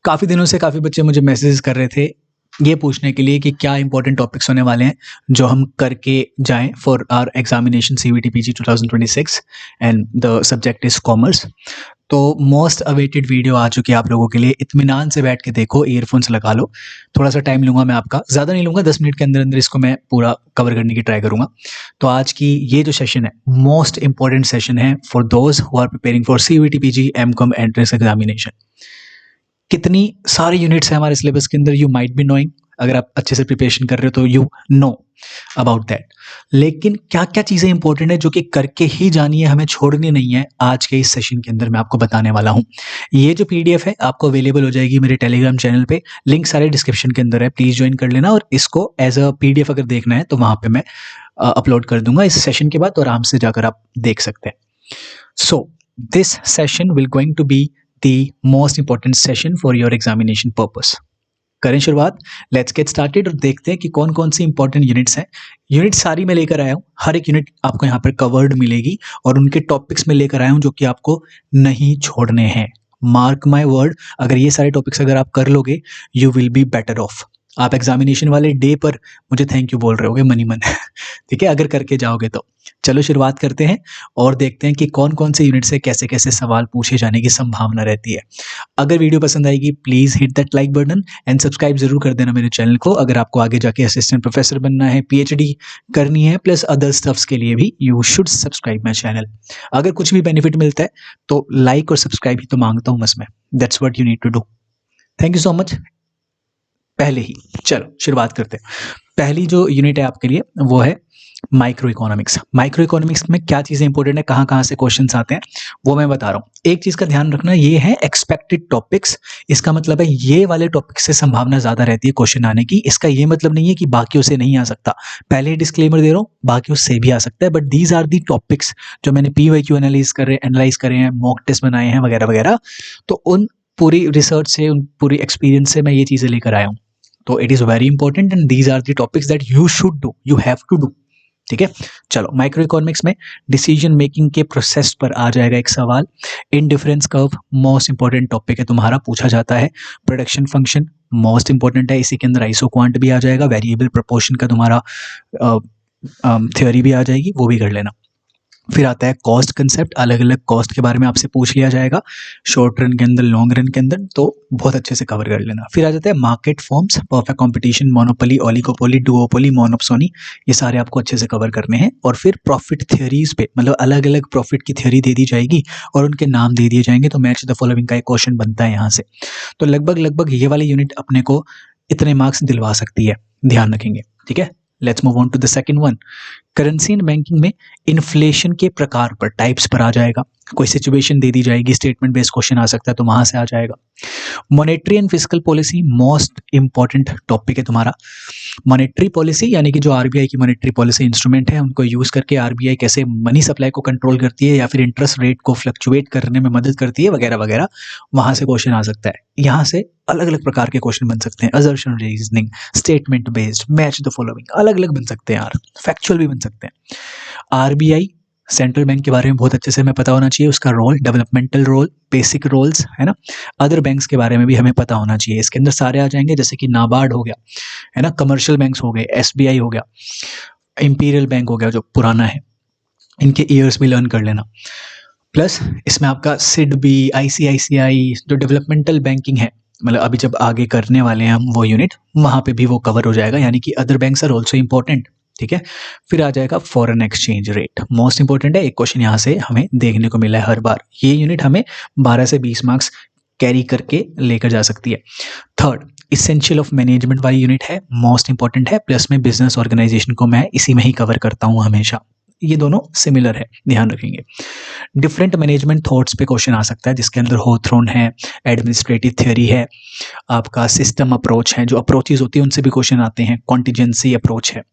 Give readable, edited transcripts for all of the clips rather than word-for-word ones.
काफ़ी दिनों से काफ़ी बच्चे मुझे मैसेजेस कर रहे थे ये पूछने के लिए कि क्या इंपॉर्टेंट टॉपिक्स होने वाले हैं जो हम करके जाएं for our examination CVT PG 2026 and the subject is commerce. तो मोस्ट अवेटेड वीडियो आ चुकी है आप लोगों के लिए। इत्मीनान से बैठ के देखो, ईयरफोन्स लगा लो। थोड़ा सा टाइम लूंगा मैं आपका, ज़्यादा नहीं लूंगा, 10 मिनट के अंदर अंदर इसको मैं पूरा कवर करने की ट्राई करूंगा। तो आज की ये जो सेशन है मोस्ट इंपॉर्टेंट सेशन है for those who are preparing for CVT PG MCom entrance examination. कितनी सारी यूनिट्स हैं हमारे सिलेबस के अंदर, यू माइट बी नोइंग। अगर आप अच्छे से प्रिपरेशन कर रहे हो तो यू नो अबाउट दैट। लेकिन क्या क्या चीज़ें इंपॉर्टेंट है जो कि करके ही जानी है, हमें छोड़नी नहीं है, आज के इस सेशन के अंदर मैं आपको बताने वाला हूँ। ये जो पीडीएफ है आपको अवेलेबल हो जाएगी मेरे टेलीग्राम चैनल पे, लिंक सारे डिस्क्रिप्शन के अंदर है, प्लीज़ ज्वाइन कर लेना। और इसको एज अ पीडीएफ अगर देखना है तो वहाँ पे मैं अपलोड कर दूंगा इस सेशन के बाद, तो आराम से जाकर आप देख सकते हैं। So this session will going to be the most important session for your examination purpose। करें शुरुआत, लेट्स गेट स्टार्टेड और देखते हैं कि कौन कौन सी इंपॉर्टेंट यूनिट्स हैं। यूनिट सारी मैं लेकर आया हूँ, हर एक यूनिट आपको यहाँ पर कवर्ड मिलेगी और उनके टॉपिक्स में लेकर आया हूँ जो कि आपको नहीं छोड़ने हैं। मार्क माय वर्ड, अगर ये सारे टॉपिक्स अगर आप कर लोगे you will be better of. आप एग्जामिनेशन वाले डे पर मुझे थैंक यू बोल रहे होगे मनी मन ठीक है, अगर करके जाओगे तो। चलो शुरुआत करते हैं और देखते हैं कि कौन कौन से यूनिट से कैसे कैसे सवाल पूछे जाने की संभावना रहती है। अगर वीडियो पसंद आएगी please hit that like button and subscribe जरूर कर देना मेरे चैनल को। अगर आपको आगे जाके असिस्टेंट प्रोफेसर बनना है, पीएचडी करनी है, प्लस अदर स्टफ्स के लिए भी you should subscribe my channel. अगर कुछ भी बेनिफिट मिलता है तो लाइक और सब्सक्राइब ही तो मांगता हूँ बस मैं। That's what you need to do. Thank you so much. पहले ही चलो शुरुआत करते हैं। पहली जो यूनिट है आपके लिए वो है माइक्रो इकोनॉमिक्स। माइक्रो इकोनॉमिक्स में क्या चीज़ें इंपॉर्टेंट है, कहाँ कहाँ से क्वेश्चंस आते हैं वो मैं बता रहा हूँ। एक चीज़ का ध्यान रखना, ये है एक्सपेक्टेड टॉपिक्स। इसका मतलब है ये वाले टॉपिक से संभावना ज़्यादा रहती है क्वेश्चन आने की। इसका ये मतलब नहीं है कि बाकियों से नहीं आ सकता, पहले ही डिस्क्लेमर दे रहा हूँ, बाकियों से भी आ सकता है, but these are the topics जो मैंने PYQ एनालाइज करे हैं, मॉक टेस्ट बनाए हैं वगैरह वगैरह। तो उन पूरी रिसर्च से, उन पूरी एक्सपीरियंस से मैं ये चीज़ें लेकर आया हूँ। तो it is very important and these are the topics that you should do, you have to do. ठीक है, चलो माइक्रो इकोनॉमिक्स में डिसीजन मेकिंग के प्रोसेस पर आ जाएगा एक सवाल। Indifference curve most important topic है तुम्हारा, पूछा जाता है। प्रोडक्शन फंक्शन मोस्ट इंपॉर्टेंट है, इसी के अंदर आइसो क्वांट भी आ जाएगा। वेरिएबल प्रोपोर्शन का तुम्हारा थ्योरी भी आ जाएगी, वो भी कर लेना। फिर आता है कॉस्ट कंसेप्ट, अलग अलग कॉस्ट के बारे में आपसे पूछ लिया जाएगा शॉर्ट रन के अंदर, लॉन्ग रन के अंदर, तो बहुत अच्छे से कवर कर लेना। फिर आ जाता है market forms, perfect competition, monopoly, oligopoly, duopoly, monopsony, ये सारे आपको अच्छे से कवर करने हैं। और फिर प्रॉफिट थ्योरीज पे, मतलब अलग अलग प्रॉफिट की थ्योरी दे दी जाएगी और उनके नाम दे दिए जाएंगे, तो मैच द फॉलोइंग का एक क्वेश्चन बनता है यहाँ से। तो लगभग लगभग ये वाली यूनिट अपने को इतने मार्क्स दिलवा सकती है, ध्यान रखेंगे। ठीक है, let's move on to the second one. Currency and banking में इन्फ्लेशन के प्रकार पर, टाइप्स पर आ जाएगा। कोई सिचुएशन दे दी जाएगी, स्टेटमेंट बेस्ड क्वेश्चन आ सकता है तो वहां से आ जाएगा। Monetary and fiscal policy most important topic है तुम्हारा। मॉनेटरी पॉलिसी यानी कि जो आरबीआई की मॉनेटरी पॉलिसी इंस्ट्रूमेंट है, उनको यूज करके आरबीआई कैसे मनी सप्लाई को कंट्रोल करती है या फिर इंटरेस्ट रेट को फ्लक्चुएट करने में मदद करती है वगैरह वगैरह, वहां से क्वेश्चन आ सकता है। यहाँ से अलग अलग प्रकार के क्वेश्चन बन सकते हैं, assertion reasoning, statement based, match the following, अलग अलग बन सकते हैं यार, फैक्चुअल भी बन सकते हैं। आरबीआई सेंट्रल बैंक के बारे में बहुत अच्छे से हमें पता होना चाहिए, उसका role, developmental role, basic roles, है ना। अदर बैंक्स के बारे में भी हमें पता होना चाहिए, इसके अंदर सारे आ जाएंगे, जैसे कि नाबार्ड हो गया, है ना, कमर्शियल बैंक्स हो गए, एसबीआई हो गया, इंपीरियल बैंक हो गया जो पुराना है, इनके ईयर्स भी लर्न कर लेना। प्लस इसमें आपका सिडबी, आईसीआईसीआई जो डेवलपमेंटल बैंकिंग है, मतलब अभी जब आगे करने वाले हैं हम वो यूनिट, वहाँ पे भी वो कवर हो जाएगा, यानी कि other banks are also important. ठीक है, फिर आ जाएगा foreign exchange rate, most important है, एक क्वेश्चन यहाँ से हमें देखने को मिला है हर बार। ये यूनिट हमें 12 से 20 मार्क्स कैरी करके लेकर जा सकती है। थर्ड, इसेंशियल ऑफ मैनेजमेंट वाली यूनिट है, मोस्ट इंपॉर्टेंट है, प्लस में बिजनेस ऑर्गेनाइजेशन को मैं इसी में ही कवर करता हूँ हमेशा, ये दोनों सिमिलर है, ध्यान रखेंगे। डिफरेंट मैनेजमेंट थॉट्स पे क्वेश्चन आ सकता है, जिसके अंदर होथ्रोन है, एडमिनिस्ट्रेटिव थ्योरी है, आपका सिस्टम अप्रोच है, जो अप्रोचेज होती है उनसे भी क्वेश्चन आते हैं, कॉन्टिजेंसी अप्रोच है।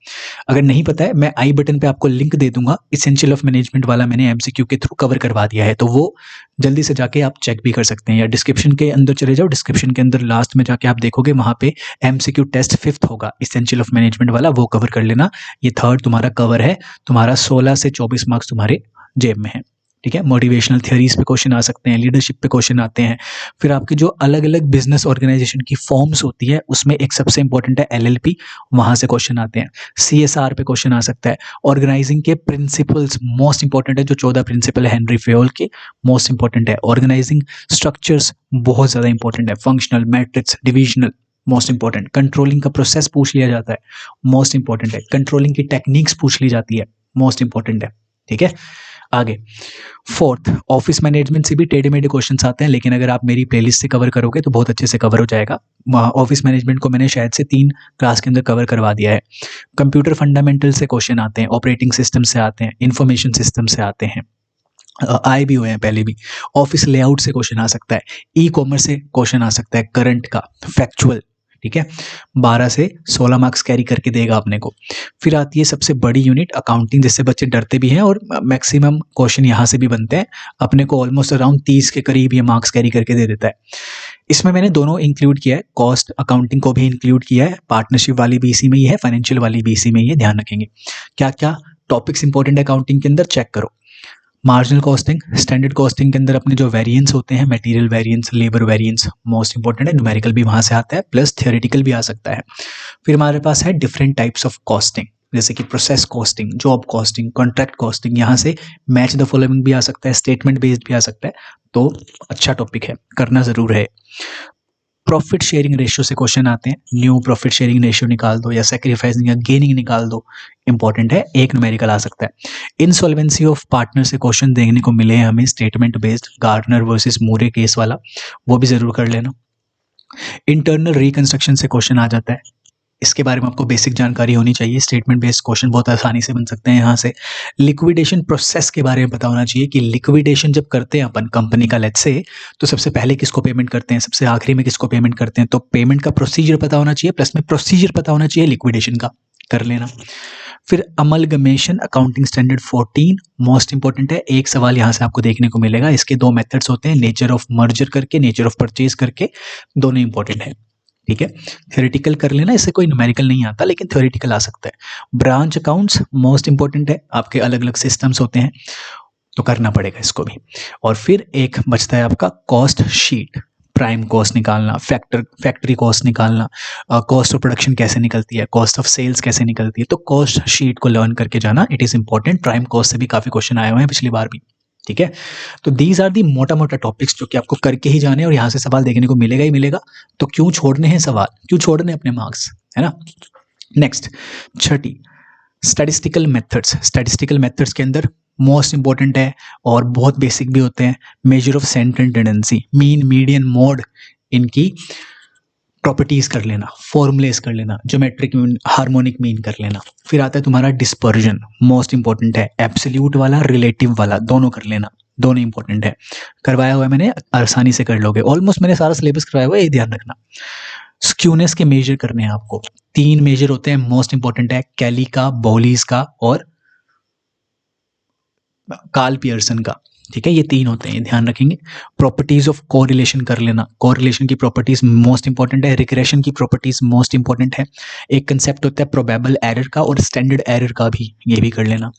अगर नहीं पता है, मैं आई बटन पे आपको लिंक दे दूंगा, इसेंशियल ऑफ मैनेजमेंट वाला मैंने एमसीक्यू के थ्रू कवर करवा दिया है, तो वो जल्दी से जाके आप चेक भी कर सकते हैं, या डिस्क्रिप्शन के अंदर चले जाओ, डिस्क्रिप्शन के अंदर लास्ट में जाके आप देखोगे, वहां पे एमसीक्यू टेस्ट 5th होगा इसेंशियल ऑफ मैनेजमेंट वाला, वो कवर कर लेना। ये थर्ड तुम्हारा कवर है, तुम्हारा 16 से 24 मार्क्स तुम्हारे जेब में है। ठीक है। मोटिवेशनल थियरीज पे क्वेश्चन आ सकते हैं, लीडरशिप पे क्वेश्चन आते हैं। फिर आपकी जो अलग अलग बिजनेस ऑर्गेनाइजेशन की फॉर्म्स होती है उसमें एक सबसे इंपॉर्टेंट है एलएलपी, वहां से क्वेश्चन आते हैं। सीएसआर पे क्वेश्चन आ सकता है। ऑर्गेनाइजिंग के प्रिंसिपल्स मोस्ट इंपॉर्टेंट है, जो 14 प्रिंसिपल है हेनरी फेयोल के, मोस्ट इंपॉर्टेंट है। ऑर्गेनाइजिंग स्ट्रक्चर्स बहुत ज्यादा इंपॉर्टेंट है। Functional, matrix, divisional, most important. Controlling का प्रोसेस पूछ लिया जाता है, मोस्ट इंपॉर्टेंट है। कंट्रोलिंग की टेक्निक्स पूछ ली जाती है, मोस्ट इंपॉर्टेंट है। ठीक है, आगे फोर्थ, ऑफिस मैनेजमेंट से भी टेढ़े मेढ़े क्वेश्चंस आते हैं, लेकिन अगर आप मेरी प्लेलिस्ट से कवर करोगे तो बहुत अच्छे से कवर हो जाएगा। ऑफिस मैनेजमेंट को मैंने शायद से 3 क्लास के अंदर कवर करवा दिया है। कंप्यूटर फंडामेंटल से क्वेश्चन आते हैं, ऑपरेटिंग सिस्टम से आते हैं, इंफॉर्मेशन सिस्टम से आते हैं, आए भी हुए हैं पहले भी। ऑफिस लेआउट से क्वेश्चन आ सकता है, ई कॉमर्स से क्वेश्चन आ सकता है, करंट का, फैक्चुअल। ठीक है, 12 से 16 मार्क्स कैरी करके देगा अपने को। फिर आती है सबसे बड़ी यूनिट अकाउंटिंग, जिससे बच्चे डरते भी हैं और मैक्सिमम क्वेश्चन यहाँ से भी बनते हैं। अपने को ऑलमोस्ट अराउंड 30 के करीब ये मार्क्स कैरी करके दे देता है। इसमें मैंने दोनों इंक्लूड किया है, कॉस्ट अकाउंटिंग को भी इंक्लूड किया है, पार्टनरशिप वाली भी इसी में ही है, फाइनेंशियल वाली भी इसी में ही है। ध्यान रखेंगे क्या क्या टॉपिक्स इंपॉर्टेंट है अकाउंटिंग के अंदर, चेक करो। मार्जिनल कॉस्टिंग, स्टैंडर्ड कॉस्टिंग के अंदर अपने जो वेरिएंस होते हैं, material variance, labour variance, most important है। न्यूमेरिकल भी वहां से आता है, प्लस थियोरेटिकल भी आ सकता है। फिर हमारे पास है डिफरेंट टाइप्स ऑफ कॉस्टिंग, जैसे कि process costing, job costing, contract costing. यहाँ से मैच द फॉलोइंग भी आ सकता है, स्टेटमेंट बेस्ड भी आ सकता है। तो अच्छा टॉपिक है, करना जरूर है। प्रॉफिट शेयरिंग रेशियो से क्वेश्चन आते हैं, न्यू प्रॉफिट शेयरिंग रेशियो निकाल दो या सैक्रिफाइसिंग या गेनिंग निकाल दो, इंपॉर्टेंट है। एक न्यूमेरिकल आ सकता है। इंसॉल्वेंसी ऑफ पार्टनर से क्वेश्चन देखने को मिले हैं हमें, स्टेटमेंट बेस्ड, गार्डनर वर्सेस मूरे केस वाला, वो भी जरूर कर लेना। इंटरनल रिकंस्ट्रक्शन से क्वेश्चन आ जाता है, इसके बारे में आपको बेसिक जानकारी होनी चाहिए। स्टेटमेंट बेस्ड क्वेश्चन बहुत आसानी से बन सकते हैं यहाँ से। लिक्विडेशन प्रोसेस के बारे में पता होना चाहिए कि लिक्विडेशन जब करते हैं अपन कंपनी का, लेट्स से, तो सबसे पहले किसको पेमेंट करते हैं, सबसे आखिरी में किसको पेमेंट करते हैं। तो पेमेंट का प्रोसीजर पता होना चाहिए, प्लस में प्रोसीजर पता होना चाहिए लिक्विडेशन का, कर लेना। फिर amalgamation accounting standard 14 most important है। एक सवाल यहाँ से आपको देखने को मिलेगा। इसके 2 मेथड्स होते हैं, नेचर ऑफ मर्जर करके, नेचर ऑफ परचेज करके, दोनों इंपॉर्टेंट है। ठीक है, थ्योरेटिकल कर लेना, इससे कोई न्यूमेरिकल नहीं आता, लेकिन थ्योरेटिकल आ सकता है। ब्रांच अकाउंट्स मोस्ट इंपॉर्टेंट है, आपके अलग अलग सिस्टम्स होते हैं तो करना पड़ेगा इसको भी। और फिर एक बचता है आपका कॉस्ट शीट, प्राइम कॉस्ट निकालना, फैक्ट्री कॉस्ट निकालना, कॉस्ट ऑफ प्रोडक्शन कैसे निकलती है, कॉस्ट ऑफ सेल्स कैसे निकलती है। तो कॉस्ट शीट को लर्न करके जाना, it is important. Prime cost से भी काफी क्वेश्चन आए हुए हैं पिछली बार भी। ठीक है, तो दीज आर दी मोटा मोटा टॉपिक्स जो कि आपको करके ही जाने, और यहाँ से सवाल देखने को मिलेगा ही मिलेगा। तो क्यों छोड़ने हैं सवाल, क्यों छोड़ने अपने मार्क्स, है ना। नेक्स्ट, छठी, स्टैटिस्टिकल मेथड्स। स्टैटिस्टिकल मेथड्स के अंदर मोस्ट इंपॉर्टेंट है और बहुत बेसिक भी होते हैं। Measure of central tendency, mean, median, mode, इनकी प्रॉपर्टीज कर लेना, फॉर्मुलेस कर लेना, ज्योमेट्रिक मीन, हार्मोनिक मीन कर लेना। फिर आता है तुम्हारा डिस्पर्जन, मोस्ट इंपॉर्टेंट है। एब्सोल्यूट वाला, रिलेटिव वाला, दोनों कर लेना, दोनों इंपॉर्टेंट है। करवाया हुआ है मैंने, आसानी से कर लोगे। ऑलमोस्ट मैंने सारा सिलेबस करवाया हुआ है, ये ध्यान रखना। स्क्यूनेस के मेजर करने हैं आपको, 3 मेजर होते हैं, मोस्ट इंपॉर्टेंट है, कैली का, बॉलीज का और कार्ल पियर्सन का। ठीक है, ये 3 होते हैं, ये ध्यान रखेंगे। प्रॉपर्टीज ऑफ कोरिलेशन कर लेना, कोरिलेशन की प्रॉपर्टीज मोस्ट इंपॉर्टेंट है। रिग्रेशन की प्रॉपर्टीज मोस्ट इंपॉर्टेंट है। एक कंसेप्ट होता है प्रोबेबल एरर का और स्टैंडर्ड एरर का भी, ये भी कर लेना।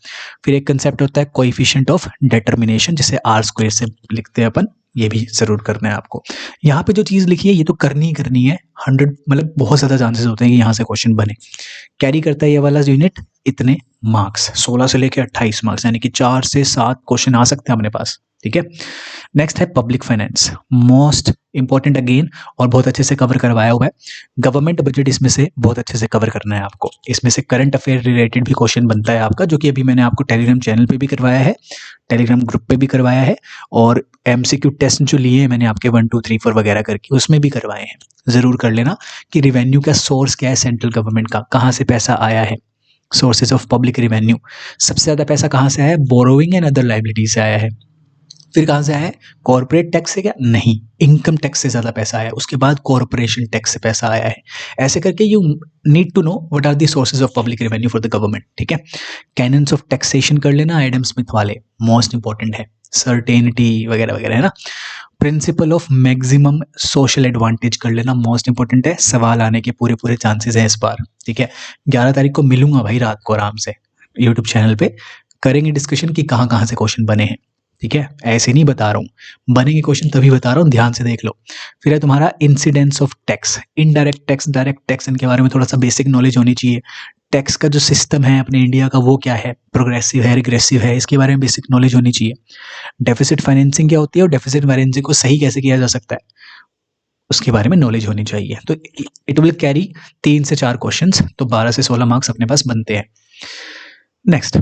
फिर एक कंसेप्ट होता है कोएफिशिएंट ऑफ डिटर्मिनेशन, जिसे आर स्क्वायर से लिखते हैं अपन, ये भी जरूर करना है आपको। यहाँ पे जो चीज लिखी है ये तो करनी ही करनी है, 100, मतलब बहुत ज्यादा चांसेस होते हैं कि यहाँ से क्वेश्चन बने। कैरी करता है ये वाला यूनिट इतने मार्क्स, 16 से लेकर 28 मार्क्स, यानी कि 4 से 7 क्वेश्चन आ सकते हैं अपने पास। ठीक है, नेक्स्ट है public finance, most important again, और बहुत अच्छे से कवर करवाया हुआ है। गवर्नमेंट बजट इसमें से बहुत अच्छे से कवर करना है आपको। इसमें से करंट अफेयर रिलेटेड भी क्वेश्चन बनता है आपका, जो कि अभी मैंने आपको टेलीग्राम चैनल पे भी करवाया है, टेलीग्राम ग्रुप पे भी करवाया है, और एमसीक्यू टेस्ट जो लिए हैं मैंने आपके 1 2 3 4 वगैरह करके उसमें भी करवाए हैं। जरूर कर लेना कि रिवेन्यू का सोर्स क्या है, सेंट्रल गवर्नमेंट का कहाँ से पैसा आया है। सोर्सेज ऑफ पब्लिक रिवेन्यू, सबसे ज्यादा पैसा कहाँ से आया है, बोरोइंग एंड अदर लाइबिलिटी से आया है। फिर कहाँ से आया है, कॉर्पोरेट टैक्स से क्या, नहीं, इनकम टैक्स से ज्यादा पैसा आया है। उसके बाद कॉर्पोरेशन टैक्स से पैसा आया है। ऐसे करके you need to know what are the sources of public revenue for the government. ठीक है, कैनन्स ऑफ टैक्सेशन कर लेना, एडम स्मिथ वाले, मोस्ट इंपॉर्टेंट है। सर्टेनिटी वगैरह वगैरह, है ना। Principle of maximum social advantage कर लेना, मोस्ट इंपॉर्टेंट है। सवाल आने के पूरे पूरे चांसेस हैं इस बार। ठीक है, 11 तारीख को मिलूंगा भाई रात को आराम से यूट्यूब चैनल पे, करेंगे डिस्कशन कि कहाँ कहाँ से क्वेश्चन बने हैं। ठीक है, ऐसे नहीं बता रहा हूँ, बनेंगे क्वेश्चन तभी बता रहा हूँ, ध्यान से देख लो। फिर है तुम्हारा incidence of tax, indirect tax, direct tax, इनके बारे में थोड़ा सा बेसिक नॉलेज होनी चाहिए। टैक्स का जो सिस्टम है अपने इंडिया का वो क्या है, प्रोग्रेसिव है, रिग्रेसिव है, इसके बारे में बेसिक नॉलेज होनी चाहिए। डेफिसिट फाइनेंसिंग क्या होती है और डेफिसिट फाइनेंसिंग को सही कैसे किया जा सकता है, उसके बारे में नॉलेज होनी चाहिए। तो इट विल कैरी 3 से 4 क्वेश्चंस, तो 12 से 16 मार्क्स अपने पास बनते हैं। नेक्स्ट,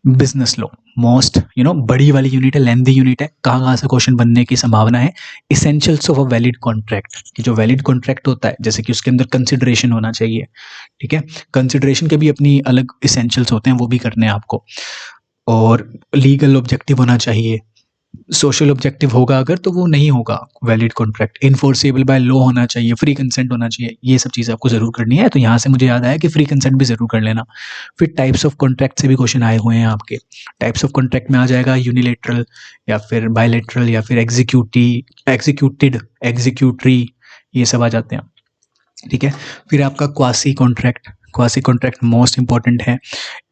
बिजनेस लॉ, मोस्ट बड़ी वाली यूनिट है, लेंथी यूनिट है। कहाँ से क्वेश्चन बनने की संभावना है? Essentials of a valid contract, कि जो वैलिड कॉन्ट्रैक्ट होता है, जैसे कि उसके अंदर कंसिडरेशन होना चाहिए, ठीक है, कंसिडरेशन के भी अपनी अलग इसेंशियल्स होते हैं, वो भी करने हैं आपको। और लीगल ऑब्जेक्टिव होना चाहिए, सोशल ऑब्जेक्टिव होगा अगर तो वो नहीं होगा valid contract. Enforceable by law होना चाहिए, फ्री कंसेंट होना चाहिए, ये सब चीज़ें आपको जरूर करनी है। तो यहाँ से मुझे याद आया कि फ्री कंसेंट भी जरूर कर लेना। फिर टाइप्स ऑफ कॉन्ट्रैक्ट से भी क्वेश्चन आए हुए हैं आपके। टाइप्स ऑफ कॉन्ट्रैक्ट में आ जाएगा यूनिलेटरल या फिर बायलेटरल या फिर एग्जीक्यूटरी, ये सब आ जाते हैं, ठीक है। फिर आपका quasi contract, quasi contract most important है।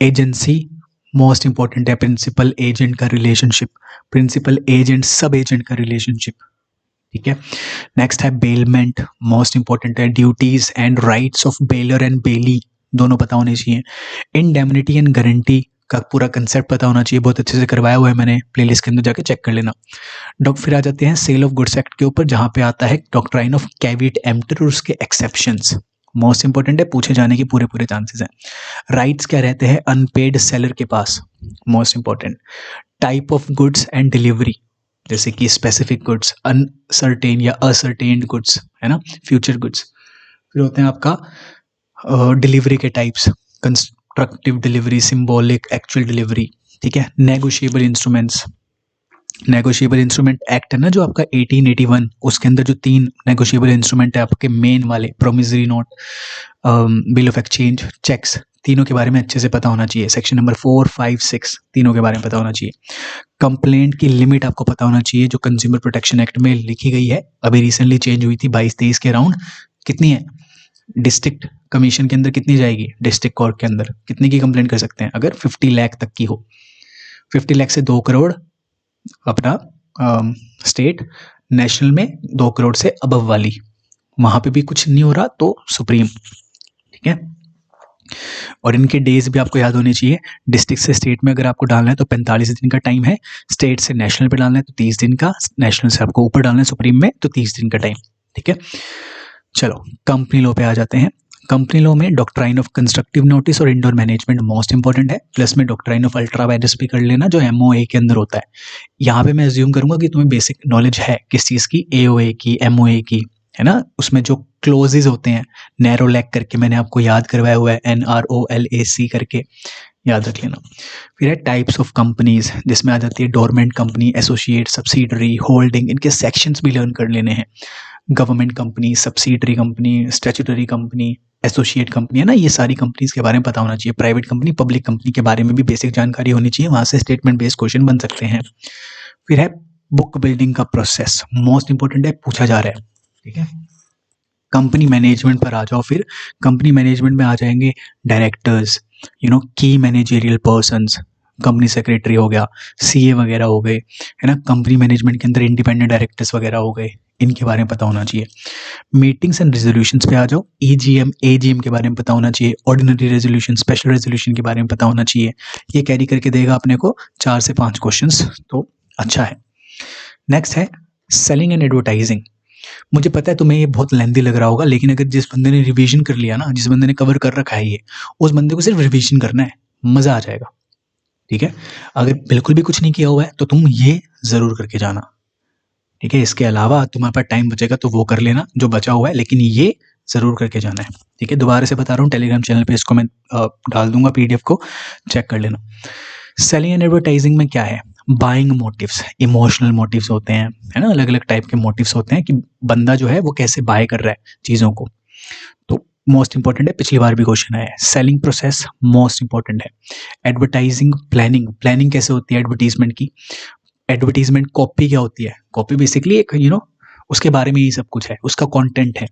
एजेंसी मोस्ट इंपॉर्टेंट है। प्रिंसिपल एजेंट का relationship, principal agent sub agent का रिलेशनशिप, ठीक है। नेक्स्ट है बेलमेंट, मोस्ट इंपॉर्टेंट है। Duties and rights of bailor and bailee, दोनों पता होने चाहिए। इंडेमनिटी एंड गारंटी का पूरा कंसेप्ट पता होना चाहिए, बहुत अच्छे से करवाया हुआ है मैंने, प्लेलिस्ट के अंदर जाके चेक कर लेना। फिर आ जाते हैं सेल ऑफ गुड्स एक्ट के ऊपर, जहां पे आता है डॉक्ट्राइन ऑफ कैविट एम्प्टर और उसके एक्सेप्शंस, मोस्ट इंपॉर्टेंट है, पूछे जाने की पूरे चांसेस हैं। राइट्स क्या रहते हैं अनपेड सेलर के पास, most important. Type of goods and delivery, जैसे कि स्पेसिफिक गुड्स, अनसर्टेन या असर्टेन्ड गुड्स, है ना, फ्यूचर गुड्स। फिर होते हैं आपका डिलीवरी के types, constructive delivery, symbolic, actual delivery, ठीक है। Negotiable instruments, negotiable instrument act है ना जो आपका 1881, उसके अंदर जो 3 नेगोशिएबल इंस्ट्रूमेंट है आपके मेन वाले, promissory note, bill of exchange, cheques, तीनों के बारे में अच्छे से पता होना चाहिए। सेक्शन नंबर 4, 5, 6 तीनों के बारे में पता होना चाहिए। कंप्लेंट की लिमिट आपको पता होना चाहिए, जो कंज्यूमर प्रोटेक्शन एक्ट में लिखी गई है, अभी रिसेंटली चेंज हुई थी 22-23 के अराउंड। कितनी है? डिस्ट्रिक्ट कमीशन के अंदर कितनी जाएगी, डिस्ट्रिक्ट कोर्ट के अंदर कितने की कंप्लेंट कर सकते हैं? अगर 50 लाख तक की हो, 50 लाख से 2 करोड़ अपना स्टेट, नेशनल में 2 करोड़ से अबव वाली, वहां पे भी कुछ नहीं हो रहा तो सुप्रीम, ठीक है। और इनके डेज भी आपको याद होने चाहिए। डिस्ट्रिक्ट से स्टेट में अगर आपको डालना है तो 45 दिन का टाइम है, स्टेट से नेशनल पे डालना है तो 30 दिन का, नेशनल से आपको ऊपर डालना है सुप्रीम में तो 30 दिन का टाइम, ठीक है। चलो कंपनी लॉ पे आ जाते हैं। कंपनी लॉ में डॉक्ट्राइन ऑफ कंस्ट्रक्टिव नोटिस और इंडोर मैनेजमेंट मोस्ट इंपॉर्टेंट है, प्लस में डॉक्ट्राइन ऑफ अल्ट्रा वायरस भी कर लेना जो एमओए के अंदर होता है। यहाँ पे मैं अज्यूम करूंगा कि तुम्हें बेसिक नॉलेज है किस चीज़ की, एओए की, एमओए की, है ना। उसमें जो क्लोजेज होते हैं, नैरो लैक करके मैंने आपको याद करवाया हुआ है, NROLAC करके याद रख लेना। फिर है टाइप्स ऑफ कंपनीज, जिसमें आ जाती है dormant company, associate, subsidiary, holding, इनके सेक्शंस भी लर्न कर लेने हैं। Government company, subsidiary company, statutory company, associate company, है ना, ये सारी कंपनीज के बारे में पता होना चाहिए। प्राइवेट कंपनी, पब्लिक कंपनी के बारे में भी बेसिक जानकारी होनी चाहिए, वहां से स्टेटमेंट बेस्ड क्वेश्चन बन सकते हैं। फिर है बुक बिल्डिंग का प्रोसेस, मोस्ट इंपॉर्टेंट है, पूछा जा रहा है, ठीक है। कंपनी मैनेजमेंट पर आ जाओ। फिर कंपनी मैनेजमेंट में आ जाएंगे डायरेक्टर्स, की मैनेजेरियल पर्सन्स, कंपनी सेक्रेटरी हो गया, सीए वगैरह हो गए, है ना। कंपनी मैनेजमेंट के अंदर इंडिपेंडेंट डायरेक्टर्स वगैरह हो गए, इनके बारे में पता होना चाहिए। मीटिंग्स एंड रेजोल्यूशंस पे आ जाओ। ईजीएम, एजीएम के बारे में पता होना चाहिए। ऑर्डिनरी रेजोल्यूशन, स्पेशल रेजोल्यूशन के बारे में पता होना चाहिए। ये कैरी करके देगा अपने को 4 से 5 क्वेश्चंस, तो अच्छा है। नेक्स्ट है सेलिंग एंड एडवर्टाइजिंग। मुझे पता है तुम्हें ये बहुत लेंथी लग रहा होगा, लेकिन अगर जिस बंदे ने रिवीजन कर लिया ना, जिस बंदे ने कवर कर रखा है ये, उस बंदे को सिर्फ रिवीजन करना है, मजा आ जाएगा, ठीक है। अगर बिल्कुल भी कुछ नहीं किया हुआ है तो तुम ये जरूर करके जाना, ठीक है। इसके अलावा तुम्हारे पास टाइम बचेगा तो वो कर लेना जो बचा हुआ है, लेकिन ये जरूर करके जाना है, ठीक है। दोबारा से बता रहा हूँ, टेलीग्राम चैनल पे इसको मैं डाल दूंगा PDF को, चेक कर लेना। सेलिंग एंड एडवर्टाइजिंग में क्या है? बाइंग मोटिव्स, इमोशनल मोटिव्स होते हैं, है ना, अलग अलग टाइप के मोटिव्स होते हैं कि बंदा जो है वो कैसे बाय कर रहा है चीज़ों को, तो मोस्ट इंपॉर्टेंट है, पिछली बार भी क्वेश्चन आया है। सेलिंग प्रोसेस मोस्ट इंपॉर्टेंट है। एडवर्टाइजिंग प्लानिंग, प्लानिंग कैसे होती है एडवर्टीजमेंट की? एडवर्टीजमेंट कॉपी क्या होती है? कॉपी बेसिकली एक उसके बारे में ही सब कुछ है, उसका कंटेंट है।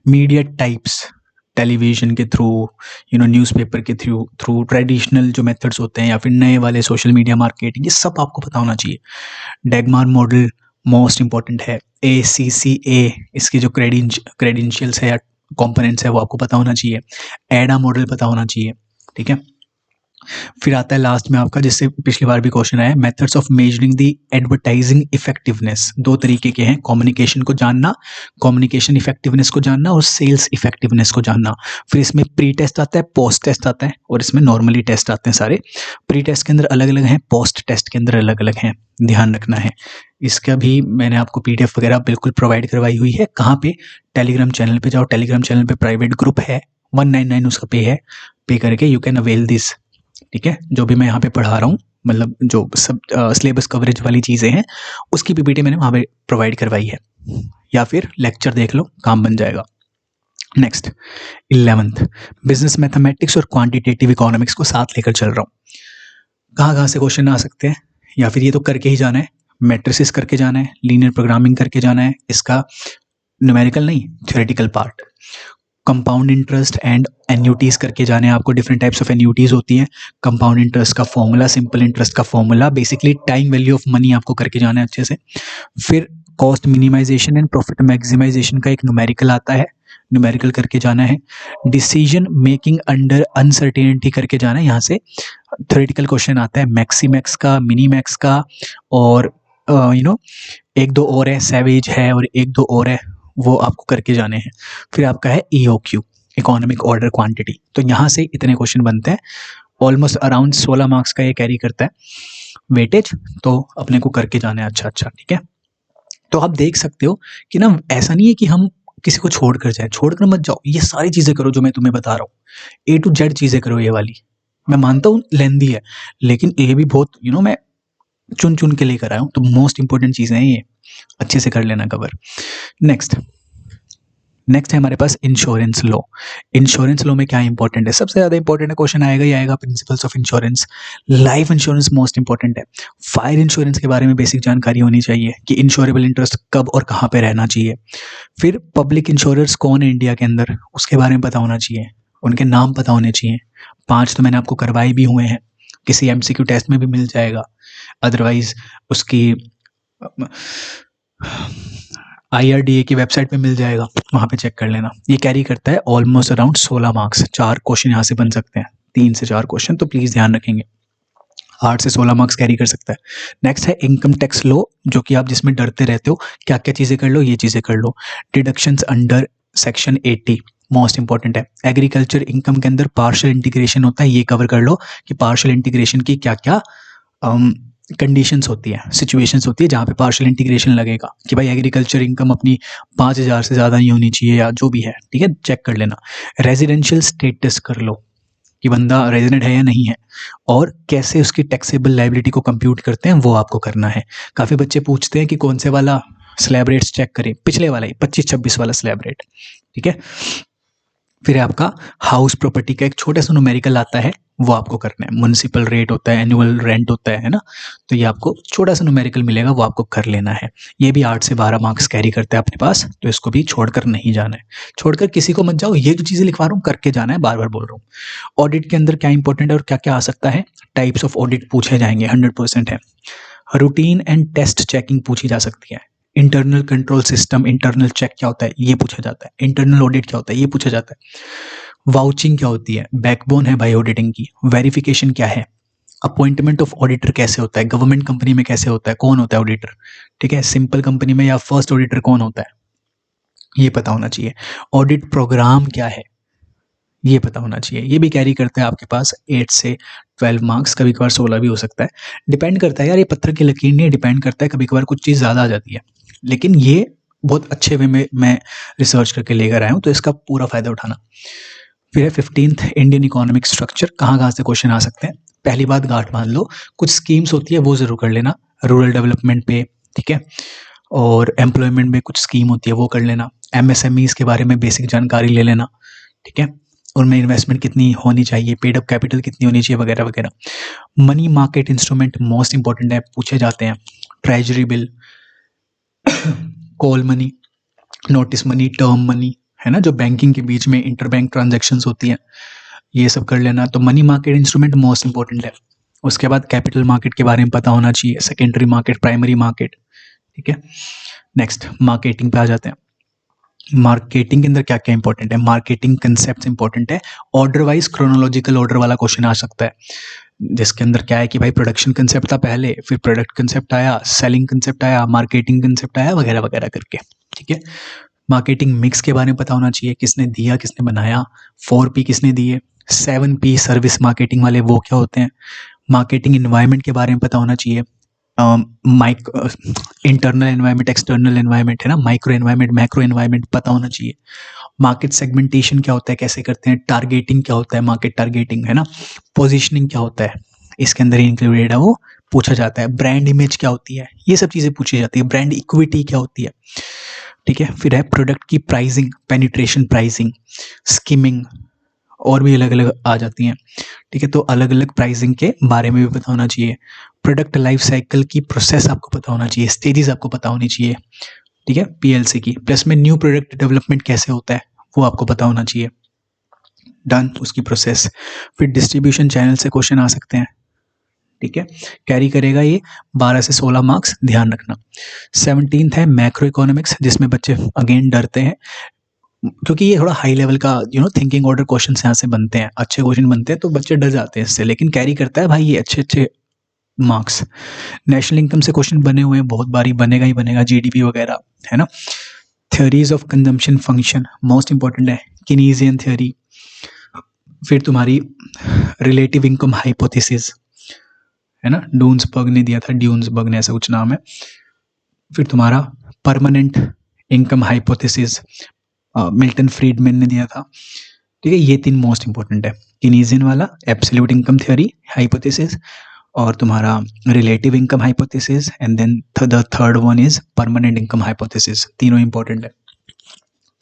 मीडिया टाइप्स, टेलीविज़न के थ्रू, न्यूज़पेपर के थ्रू थ्रू ट्रेडिशनल जो मेथड्स होते हैं या फिर नए वाले सोशल मीडिया मार्केटिंग, ये सब आपको पता होना चाहिए। डैगमार मॉडल मोस्ट इम्पॉर्टेंट है। ACCA इसकी जो क्रेडेंशियल्स है या कंपोनेंट्स है वो आपको पता होना चाहिए। एडा मॉडल पता होना चाहिए, ठीक है। फिर आता है लास्ट में आपका, जिससे पिछली बार भी क्वेश्चन आया, methods of measuring the advertising effectiveness. दो तरीके के हैं, कम्युनिकेशन को जानना, कम्युनिकेशन इफेक्टिवनेस को जानना और सेल्स इफेक्टिवनेस को जानना। फिर इसमें प्री टेस्ट आता है, पोस्ट टेस्ट आता है और इसमें नॉर्मली टेस्ट आते हैं सारे। प्री टेस्ट के अंदर अलग अलग हैं, पोस्ट टेस्ट के अंदर अलग अलग हैं, ध्यान रखना है। इसका भी मैंने आपको PDF वगैरह बिल्कुल प्रोवाइड करवाई हुई है। कहाँ पे? टेलीग्राम चैनल पे जाओ, टेलीग्राम चैनल पे प्राइवेट ग्रुप है, 199 उसका पे है, पे करके यू कैन अवेल दिस, ठीक है। जो भी मैं यहाँ पे पढ़ा रहा हूँ, मतलब जो सब सिलेबस कवरेज वाली चीज़ें हैं, उसकी PPT मैंने वहाँ पे प्रोवाइड करवाई है, या फिर लेक्चर देख लो, काम बन जाएगा। नेक्स्ट 11th, बिजनेस मैथमेटिक्स और क्वांटिटेटिव इकोनॉमिक्स को साथ लेकर चल रहा हूँ। कहाँ कहाँ से क्वेश्चन आ सकते हैं, या फिर ये तो करके ही जाना है, मैट्रिसेस करके जाना है, लीनियर प्रोग्रामिंग करके जाना है, इसका न्यूमेरिकल नहीं, theoretical part. Compound interest and annuities करके जाने हैं आपको। डिफरेंट टाइप्स ऑफ एन्यूटीज होती हैं। कंपाउंड इंटरेस्ट का फॉर्मूला, सिंपल इंटरेस्ट का formula, basically time value of money आपको करके जाना है अच्छे से। फिर cost minimisation and profit maximisation का एक न्यूमेरिकल आता है, न्यूमेरिकल करके जाना है। डिसीजन मेकिंग अंडर अनसर्टेनिटी करके जाना है। यहाँ से थ्योरेटिकल क्वेश्चन आता है मैक्सीमैक्स का, मिनीमैक्स का, और एक दो और है, सैवेज है और एक दो और है, वो आपको करके जाने हैं। फिर आपका है EOQ, इकोनॉमिक ऑर्डर क्वांटिटी। तो यहाँ से इतने क्वेश्चन बनते हैं। ऑलमोस्ट अराउंड 16 मार्क्स का ये कैरी करता है वेटेज, तो अपने को करके जाना है अच्छा, ठीक है। तो आप देख सकते हो कि ना, ऐसा नहीं है कि हम किसी को छोड़कर जाए, छोड़कर मत जाओ, ये सारी चीज़ें करो जो मैं तुम्हें बता रहा हूँ, A to Z चीज़ें करो। ये वाली मैं मानता हूँ लेंदी है, लेकिन ये भी बहुत मैं चुन चुन के लेकर आया हूँ, तो मोस्ट इंपॉर्टेंट चीज़ें हैं ये, अच्छे से कर लेना कवर। नेक्स्ट है हमारे पास इंश्योरेंस लॉ। इंश्योरेंस लॉ में क्या इंपॉर्टेंट है? सबसे ज़्यादा इंपॉर्टेंट है, क्वेश्चन आएगा ही आएगा, principles of insurance. Life insurance most important है। फायर इंश्योरेंस के बारे में बेसिक जानकारी होनी चाहिए कि इंश्योरेबल इंटरेस्ट कब और कहाँ पे रहना चाहिए। फिर पब्लिक इंश्योरर्स कौन है इंडिया के अंदर, उसके बारे में पता होना चाहिए, उनके नाम पता होने चाहिए। 5 तो मैंने आपको करवाए भी हुए हैं, किसी MCQ टेस्ट में भी मिल जाएगा, अदरवाइज उसकी IRDA की वेबसाइट पे मिल जाएगा, वहाँ पे चेक कर लेना। ये कैरी करता है ऑलमोस्ट अराउंड 16 मार्क्स। 4 क्वेश्चन यहाँ से बन सकते हैं, 3 से 4 क्वेश्चन, तो प्लीज़ ध्यान रखेंगे। 8 से 16 मार्क्स कैरी कर सकता है। नेक्स्ट है इनकम टैक्स लॉ, जो कि आप जिसमें डरते रहते हो, क्या क्या चीज़ें कर लो, ये चीज़ें कर लो। Deductions under section 80 most important है। एग्रीकल्चर इनकम के अंदर पार्शियल इंटीग्रेशन होता है, ये कवर कर लो कि पार्शियल इंटीग्रेशन की क्या क्या कंडीशंस होती है, सिचुएशंस होती है जहाँ पे पार्शियल इंटीग्रेशन लगेगा, कि भाई एग्रीकल्चर इनकम अपनी 5,000 से ज़्यादा नहीं होनी चाहिए, या जो भी है, ठीक है, चेक कर लेना। रेजिडेंशियल स्टेटस कर लो कि बंदा रेजिडेंट है या नहीं है, और कैसे उसकी टैक्सेबल लायबिलिटी को कंप्यूट करते हैं, वो आपको करना है। काफ़ी बच्चे पूछते हैं कि कौन से वाला स्लैब रेट्स चेक करें, पिछले वाला ही 25-26 वाला स्लैब रेट, ठीक है। फिर आपका हाउस प्रॉपर्टी का एक छोटा सा न्यूमेरिकल आता है, वो आपको करना है। म्युनिसिपल रेट होता है, एनुअल रेंट होता है ना, तो ये आपको छोटा सा न्यूमेरिकल मिलेगा, वो आपको कर लेना है। ये भी 8 से 12 मार्क्स कैरी करता है अपने पास, तो इसको भी छोड़कर नहीं जाना है, छोड़कर किसी को मत जाओ। ये जो चीज़ें लिखवा रहा हूँ करके जाना है, बार बार बोल रहा हूँ। ऑडिट के अंदर क्या इंपॉर्टेंट है और क्या क्या आ सकता है, टाइप्स ऑफ ऑडिट पूछे जाएंगे, 100% है। रूटीन एंड टेस्ट चेकिंग पूछी जा सकती है। Internal control system, internal check क्या होता है, ये पूछा जाता है। इंटरनल ऑडिट क्या होता है, ये पूछा जाता है। वाउचिंग क्या होती है, बैकबोन है भाई ऑडिटिंग की। वेरिफिकेशन क्या है, अपॉइंटमेंट ऑफ ऑडिटर कैसे होता है, गवर्नमेंट कंपनी में कैसे होता है, कौन होता है ऑडिटर, ठीक है, सिंपल कंपनी में या फर्स्ट ऑडिटर कौन होता है, ये पता होना चाहिए। ऑडिट प्रोग्राम क्या है, ये पता होना चाहिए। ये भी कैरी करते हैं आपके पास 8 से 12 मार्क्स, कभी कभार 16 भी हो सकता है, डिपेंड करता है यार, ये पत्थर की लकीर नहीं, डिपेंड करता है, कभी कभार कुछ चीज़ ज़्यादा आ जाती है, लेकिन ये बहुत अच्छे वे में मैं रिसर्च करके लेकर आया हूँ, तो इसका पूरा फ़ायदा उठाना। फिर है 15th इंडियन इकोनॉमिक स्ट्रक्चर, कहाँ कहाँ से क्वेश्चन आ सकते हैं। पहली बात गांठ बांध लो, कुछ स्कीम्स होती है वो ज़रूर कर लेना, रूरल डेवलपमेंट पे, ठीक है, और एम्प्लॉयमेंट में कुछ स्कीम होती है वो कर लेना। MSMEs के बारे में बेसिक जानकारी ले लेना, ठीक है, उनमें इन्वेस्टमेंट कितनी होनी चाहिए, पेड अप कैपिटल कितनी होनी चाहिए, वगैरह वगैरह। Money market instrument most important है, पूछे जाते हैं। Treasury bill, call money, notice money, term money, है ना, जो बैंकिंग के बीच में इंटरबैंक ट्रांजैक्शंस होती हैं, ये सब कर लेना। तो money market instrument most important है। उसके बाद कैपिटल मार्केट के बारे में पता होना चाहिए, सेकेंडरी मार्केट, प्राइमरी मार्केट, ठीक है। नेक्स्ट मार्केटिंग पे आ जाते हैं। मार्केटिंग के अंदर क्या क्या इंपॉर्टेंट है, मार्केटिंग कंसेप्ट इंपॉर्टेंट है। ऑर्डर वाइज क्रोनोलॉजिकल ऑर्डर वाला क्वेश्चन आ सकता है, जिसके अंदर क्या है कि भाई प्रोडक्शन कंसेप्ट था पहले, फिर प्रोडक्ट कंसेप्ट आया, सेलिंग कंसेप्ट आया, मार्केटिंग कंसेप्ट आया, वगैरह वगैरह करके, ठीक है। मार्केटिंग मिक्स के बारे में पता होना चाहिए, किसने दिया, किसने बनाया, 4P किसने दिए, 7P सर्विस मार्केटिंग वाले वो क्या होते हैं। मार्केटिंग इन्वायरमेंट के बारे में पता होना चाहिए, इंटरनल एनवायरनमेंट, एक्सटर्नल एनवायरनमेंट है ना, माइक्रो एनवायरनमेंट, मैक्रो एनवायरनमेंट पता होना चाहिए। मार्केट सेगमेंटेशन क्या होता है, कैसे करते हैं, टारगेटिंग क्या होता है, मार्केट टारगेटिंग है ना, पोजीशनिंग क्या होता है, इसके अंदर इंक्लूडेड है, वो पूछा जाता है। ब्रांड इमेज क्या होती है, ये सब चीज़ें पूछी जाती है। ब्रांड इक्विटी क्या होती है, ठीक है। फिर है प्रोडक्ट की प्राइसिंग, पेनिट्रेशन प्राइसिंग, स्कीमिंग, और भी अलग अलग आ जाती हैं, ठीक है। तो अलग अलग प्राइसिंग के बारे में भी पता होना चाहिए। प्रोडक्ट लाइफ साइकिल की प्रोसेस आपको पता होना चाहिए, स्टेजेस आपको पता होनी चाहिए, ठीक है, PLC की। प्लस में न्यू प्रोडक्ट डेवलपमेंट कैसे होता है वो आपको पता होना चाहिए, डन, उसकी प्रोसेस। फिर डिस्ट्रीब्यूशन चैनल से क्वेश्चन आ सकते हैं, ठीक है। कैरी करेगा ये 12 से 16 मार्क्स, ध्यान रखना। 17th है मैक्रो इकोनॉमिक्स, जिसमें बच्चे अगेन डरते हैं, क्योंकि ये थोड़ा हाई लेवल का थिंकिंग ऑर्डर क्वेश्चन यहाँ से बनते हैं, अच्छे क्वेश्चन बनते हैं, तो बच्चे डर जाते हैं इससे, लेकिन कैरी करता है भाई ये अच्छे अच्छे मार्क्स। नेशनल इनकम से क्वेश्चन बने हुए हैं, बहुत बारी बनेगा ही बनेगा, GDP वगैरह, है ना। Theories of consumption function most important है, कीनेसियन थ्योरी। फिर तुम्हारी रिलेटिव इनकम हाइपोथेसिस, है ना, डून्सबर्ग ने दिया था, ड्यून्सबर्ग ने, ऐसा कुछ नाम है। फिर तुम्हारा permanent income hypothesis, Milton Friedman ने दिया था, ठीक है। ये 3 मोस्ट इंपॉर्टेंट है, कीनेसियन वाला, एब्सोल्यूट इनकम थ्योरी हाइपोथेसिस, और तुम्हारा relative income hypothesis, and then the third one is permanent income hypothesis. तीनों इंपॉर्टेंट है।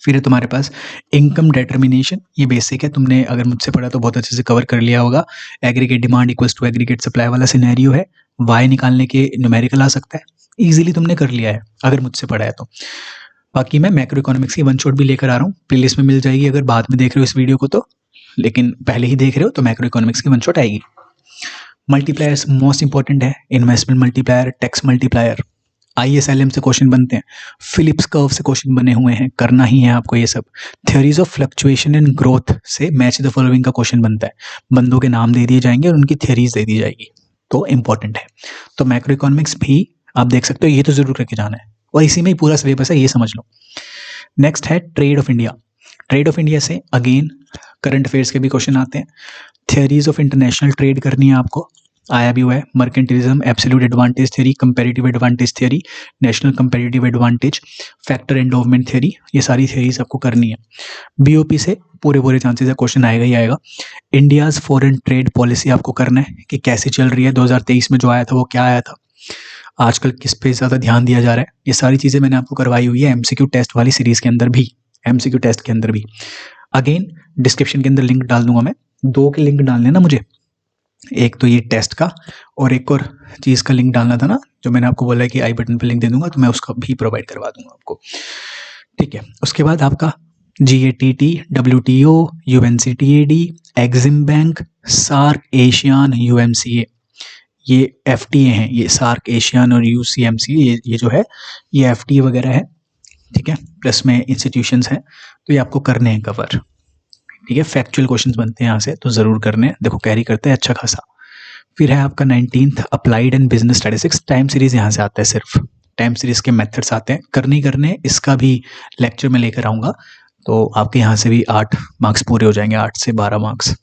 फिर है तुम्हारे पास इनकम डिटर्मिनेशन, ये बेसिक है, तुमने अगर मुझसे पढ़ा तो बहुत अच्छे से कवर कर लिया होगा। Aggregate demand equals to aggregate supply वाला सिनेरियो है, वाई निकालने के न्यूमेरिकल आ सकता है, इजीली तुमने कर लिया है अगर मुझसे पढ़ा है तो। बाकी मैं मैक्रो इकोनॉमिक्स की वन शॉट भी लेकर आ रहा हूँ, प्लेलिस्ट में मिल जाएगी अगर बाद में देख रहे हो इस वीडियो को तो, लेकिन पहले ही देख रहे हो तो मैक्रो इकोनॉमिक्स की वन शॉट आएगी। मल्टीप्लायर्स मोस्ट इंपॉर्टेंट है, investment multiplier, tax multiplier, ISLM से क्वेश्चन बनते हैं, फिलिप्स कर्व से क्वेश्चन बने हुए हैं, करना ही है आपको ये सब। Theories of fluctuation and growth से मैच द फॉलोइंग का क्वेश्चन बनता है, बंदों के नाम दे दिए जाएंगे और उनकी थ्योरीज दे दी जाएगी, तो इंपॉर्टेंट है। तो मैक्रो इकोनॉमिक्स भी आप देख सकते हो, ये तो जरूर करके जाना है, और इसी में ही पूरा सिलेबस है, ये समझ लो। नेक्स्ट है trade off India. Trade off India से अगेन करंट अफेयर्स के भी क्वेश्चन आते हैं। थ्योरीज ऑफ इंटरनेशनल ट्रेड करनी है आपको, आया भी हुआ है, mercantilism, absolute advantage theory, comparative advantage theory, national comparative advantage, factor endowment theory, ये सारी थ्योरीज आपको करनी है। BOP से पूरे चांसेस है क्वेश्चन आएगा ही आएगा। इंडियाज फॉरेन ट्रेड पॉलिसी आपको करना है कि कैसे चल रही है, 2023 में जो आया था वो क्या आया था, आजकल किस पे ज़्यादा ध्यान दिया जा रहा है, ये सारी चीज़ें मैंने आपको करवाई हुई है MCQ टेस्ट वाली सीरीज के अंदर भी, MCQ टेस्ट के अंदर भी। अगेन डिस्क्रिप्शन के अंदर लिंक डाल दूंगा मैं, 2 के लिंक डालने ना मुझे, एक तो ये टेस्ट का और एक और चीज़ का लिंक डालना था ना, जो मैंने आपको बोला है कि आई बटन पे लिंक दे दूंगा, तो मैं उसका भी प्रोवाइड करवा दूंगा आपको, ठीक है। उसके बाद आपका GATT, WTO, UNCTAD, EXIM bank, SAARC, ASEAN, UMCA, ये FTA हैं, ये सार्क, एशियान और UCMCA, ये जो है ये FTA वगैरह है, ठीक है। प्लस में इंस्टीट्यूशंस हैं, तो ये आपको करने हैं कवर, ठीक है। फैक्चुअल क्वेश्चंस बनते हैं यहाँ से, तो जरूर करने हैं, देखो कैरी करते हैं अच्छा खासा। फिर है आपका 19th applied and business statistics, time series यहाँ से आता है, सिर्फ टाइम सीरीज के मेथड्स आते हैं, करने इसका भी लेक्चर में लेकर आऊँगा, तो आपके यहाँ से भी 8 मार्क्स पूरे हो जाएंगे, 8 से 12 मार्क्स।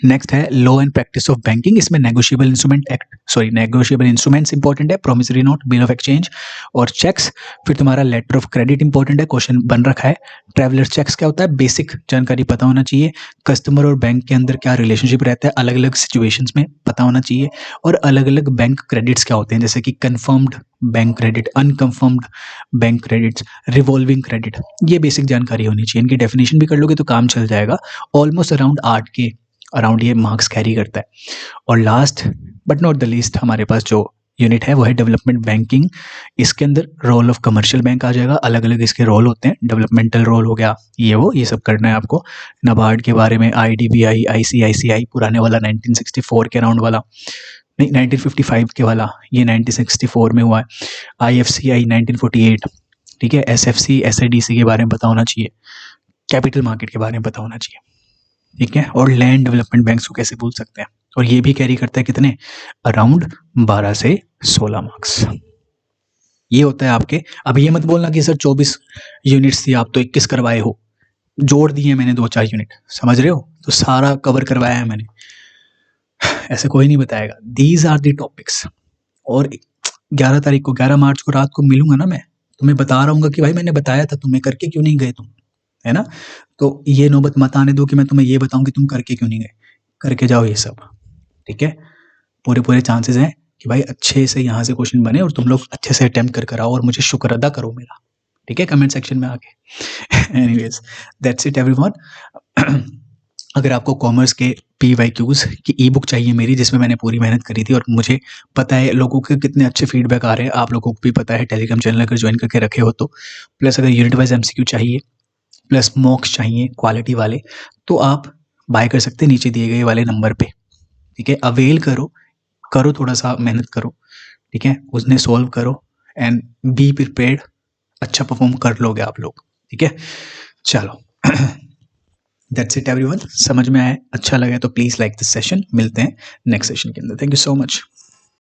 नेक्स्ट है law and practice of banking, इसमें नेगोशिएबल इंस्ट्रूमेंट्स इंपॉर्टेंट है, promissory note, bill of exchange और चेक्स। फिर तुम्हारा लेटर ऑफ क्रेडिट इंपॉर्टेंट है, क्वेश्चन बन रखा है। ट्रैवलर चेक्स क्या होता है, बेसिक जानकारी पता होना चाहिए। कस्टमर और बैंक के अंदर क्या रिलेशनशिप रहता है, अलग अलग सिचुएशंस में पता होना चाहिए। और अलग अलग बैंक क्रेडिट्स क्या होते हैं, जैसे कि confirmed bank credit, unconfirmed bank credits, revolving credit, ये बेसिक जानकारी होनी चाहिए। इनकी डेफिनेशन भी कर लोगे तो काम चल जाएगा। ऑलमोस्ट अराउंड 8 के अराउंड ये मार्क्स कैरी करता है। और last but not the least हमारे पास जो यूनिट है वो है डेवलपमेंट बैंकिंग। इसके अंदर रोल ऑफ कमर्शियल बैंक आ जाएगा, अलग अलग इसके रोल होते हैं, डेवलपमेंटल रोल हो गया, ये सब करना है आपको। नाबार्ड के बारे में, IDBI, ICICI पुराने वाला 1964 के अराउंड वाला, नहीं 1955 के वाला, ये 1964 में हुआ है। IFCI 1948, ठीक है। SFC SADC के बारे में पता होना चाहिए, कैपिटल मार्केट के बारे में पता होना चाहिए, ठीक है। और लैंड डेवलपमेंट बैंक्स को कैसे भूल सकते हैं। और ये भी कैरी करता है कितने, अराउंड 12 से 16 मार्क्स। ये होता है आपके। अब ये मत बोलना कि सर 24 यूनिट्स थी, आप तो 21 करवाए हो, जोड़ दिए मैंने 2-4 यूनिट, समझ रहे हो, तो सारा कवर करवाया है मैंने, ऐसे कोई नहीं बताएगा। These are the topics. और 11 तारीख को, 11 मार्च को रात को मिलूंगा ना मैं, तो मैं बता रहा हूँ कि भाई मैंने बताया था तुम्हें, करके क्यों नहीं गए तुम, है ना। तो ये नौबत मत आने दो कि मैं तुम्हें ये बताऊं कि तुम करके क्यों नहीं गए, करके जाओ ये सब, ठीक है। पूरे चांसेस हैं कि भाई अच्छे से यहाँ से क्वेश्चन बने और तुम लोग अच्छे से अटेम्प्ट कर आओ और मुझे शुक्र अदा करो मेरा, ठीक है, कमेंट सेक्शन में आके। Anyways that's it everyone. अगर आपको कॉमर्स के PYQs की ई बुक चाहिए मेरी, जिसमें मैंने पूरी मेहनत करी थी और मुझे पता है लोगों के कितने अच्छे फीडबैक आ रहे हैं, आप लोगों को भी पता है, टेलीग्राम चैनल अगर ज्वाइन करके रखे हो तो, प्लस अगर यूनिट वाइज MCQ चाहिए, प्लस मॉक्स चाहिए क्वालिटी वाले, तो आप बाय कर सकते हैं नीचे दिए गए वाले नंबर पे, ठीक है। अवेल करो, थोड़ा सा मेहनत करो, ठीक है, उसने सॉल्व करो एंड बी प्रिपेयर्ड, अच्छा परफॉर्म कर लोगे आप लोग, ठीक है। चलो दैट्स इट एवरीवन, समझ में आया, अच्छा लगा तो प्लीज लाइक दिस सेशन, मिलते हैं नेक्स्ट सेशन के अंदर, थैंक यू सो मच।